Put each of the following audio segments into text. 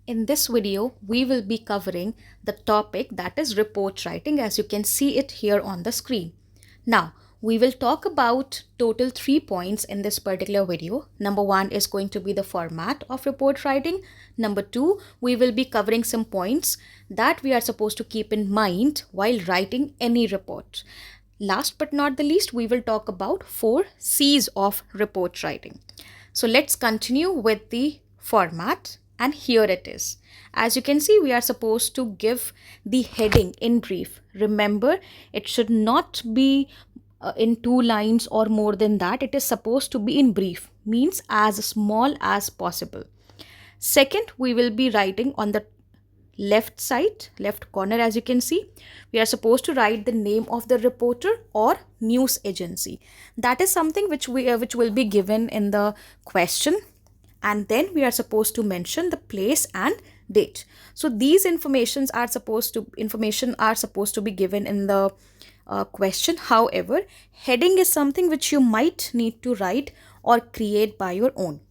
In this video, we will be covering the topic that is report writing, as you can see it here on the screen. Now, we will talk about total 3 points in this particular video. Number one is going to be the format of report writing. Number two, we will be covering some points that we are supposed to keep in mind while writing any report. Last but not the least, we will talk about 4 C's of report writing. So let's continue with the format, and here it is. As you can see, we are supposed to give the heading in brief. Remember, it should not be in 2 lines or more than that. It is supposed to be in brief, means as small as possible. Second, we will be writing on the left side, left corner, as you can see. We are supposed to write the name of the reporter or news agency. That is something which will be given in the question, and then we are supposed to mention the place and date. So these information are supposed to be given in the question. However, heading is something which you might need to write or create by your own.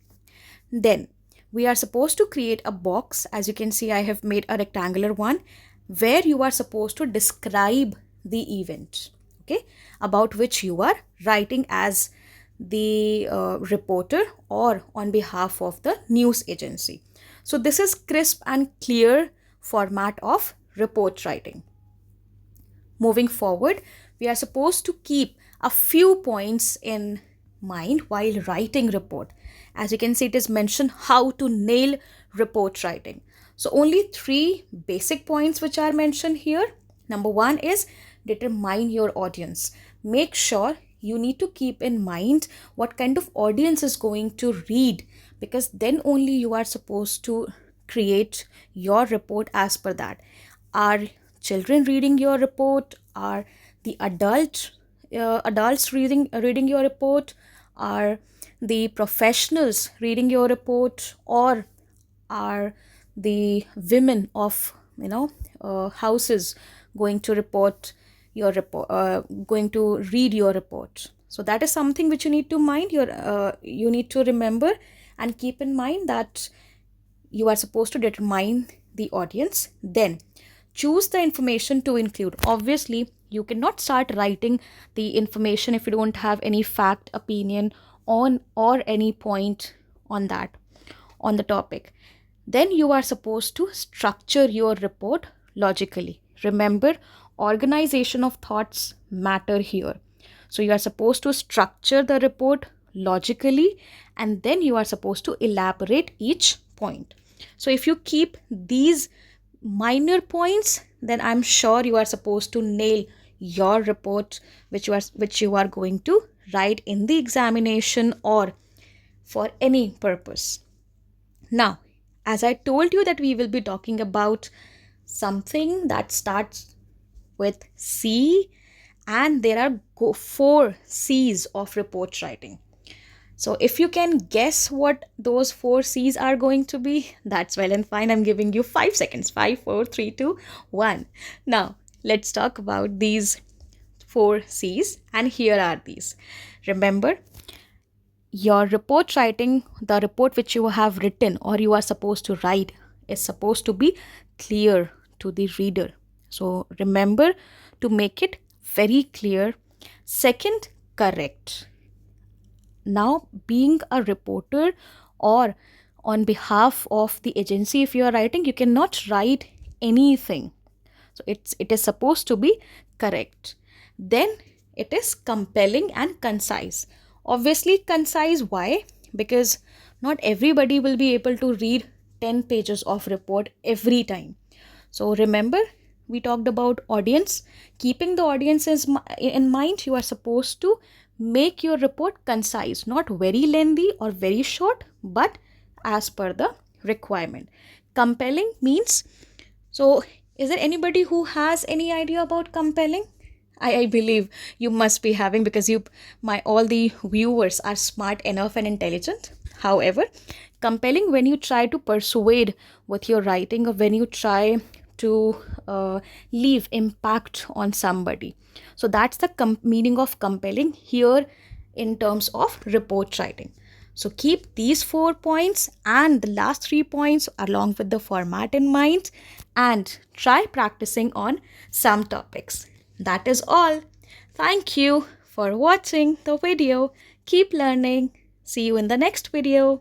Then we are supposed to create a box. As you can see, I have made a rectangular one where you are supposed to describe the event, okay, about which you are writing as the reporter or on behalf of the news agency. So this is crisp and clear format of report writing. Moving forward, we are supposed to keep a few points in mind while writing report. As you can see, it is mentioned how to nail report writing. So only 3 basic points which are mentioned here. Number one is determine your audience. Make sure you need to keep in mind what kind of audience is going to read, because then only you are supposed to create your report as per that. Are children reading your report? Are the adults reading your report? Are the professionals reading your report? Or are the women of houses going to read your report? So that is something which you need to remember and keep in mind, that you are supposed to determine the audience. Then choose the information to include. Obviously, you cannot start writing the information if you don't have any fact, opinion on or any point on the topic. Then you are supposed to structure your report logically. Remember, organization of thoughts matter here. So you are supposed to structure the report logically, and then you are supposed to elaborate each point. So if you keep these minor points, then I'm sure you are supposed to nail your report which you are going to write in the examination or for any purpose. Now, as I told you that we will be talking about something that starts with C, and there are 4 C's of report writing. So if you can guess what those 4 C's are going to be, that's well and fine. I'm giving you 5 seconds. 5, 4, 3, 2, 1. Now, let's talk about these 4 C's, and here are these. Remember, your report writing, the report which you have written or you are supposed to write, is supposed to be clear to the reader. So remember to make it very clear. Second, correct. Now, being a reporter or on behalf of the agency, if you are writing, you cannot write anything. So it is supposed to be correct. Then it is compelling and concise. Obviously concise. Why? Because not everybody will be able to read 10 pages of report every time. So remember, we talked about audience. Keeping the audience in mind, you are supposed to make your report concise, not very lengthy or very short, but as per the requirement. Compelling means, so is there anybody who has any idea about compelling? I believe you must be having, because all the viewers are smart enough and intelligent. However, compelling, when you try to persuade with your writing, or when you try to leave impact on somebody. So that's the meaning of compelling here in terms of report writing. So keep these 4 points and the last 3 points along with the format in mind and try practicing on some topics. That is all. Thank you for watching the video. Keep learning. See you in the next video.